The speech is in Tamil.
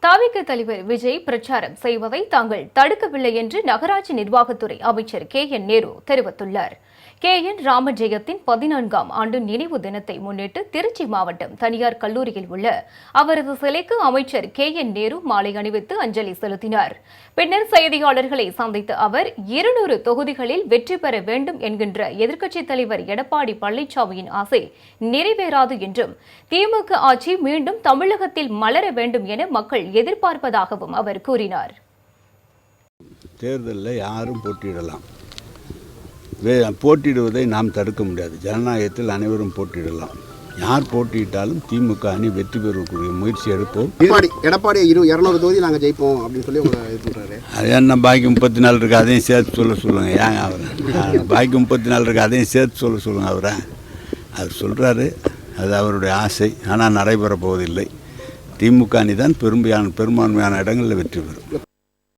தாவிக தலைவர் விஜய் பிரச்சாரம் செய்வதை தாங்கள் தடுக்கவில்லை என்று நகராட்சி நிர்வாகத்துறை அமைச்சர் KN நேரு தெரிவித்துள்ளார். KN ராமஜெயத்தின் 14ஆம் ஆண்டு நினைவு தினத்தை முன்னிட்டு திருச்சி மாவட்டம் தனியார் கல்லூரியில் உள்ள அவரது சிலைக்கு அமைச்சர் KN நேரு மாலை அணிவித்து அஞ்சலி செலுத்தினார். பின்னர் செய்தியாளர்களை சந்தித்த அவர் 200 தொகுதிகளில் வெற்றி பெற வேண்டும் என்கின்ற எதிர்க்கட்சித் தலைவர் எடப்பாடி பழனிசாமியின் ஆசை நிறைவேறாது என்றும் திமுக ஆட்சி மீண்டும் தமிழகத்தில் மலர வேண்டும் என மக்கள் எதிர்பார்ப்பதாகவும் அவர் கூறினார். தேர்தலில் யாரும் போட்டியிடலாம், போட்டியிடுவதை நாம் தடுக்க முடியாது. ஜனநாயகத்தில் அனைவரும் போட்டியிடலாம். யார் போட்டியிட்டாலும் திமுக அணி வெற்றி பெறக்கூடிய முயற்சி எடுப்போம். எடப்பாடி 200 தொகுதி நாங்கள் ஜெயிப்போம் அப்படின்னு சொல்லி இது பண்ணுறாரு. அது என்ன பாக்கி 34 இருக்குது, அதையும் சேர்த்து சொல்லுங்கள். ஏங்க அவரை பாக்கி 34 இருக்குது, அதையும் சேர்த்து சொல்லுங்கள். அவர் சொல்கிறாரு, அது அவருடைய ஆசை. ஆனால் நடைபெற போவதில்லை. திமுக அணி தான் பெரும்பான்மையான இடங்களில் வெற்றி பெறும்.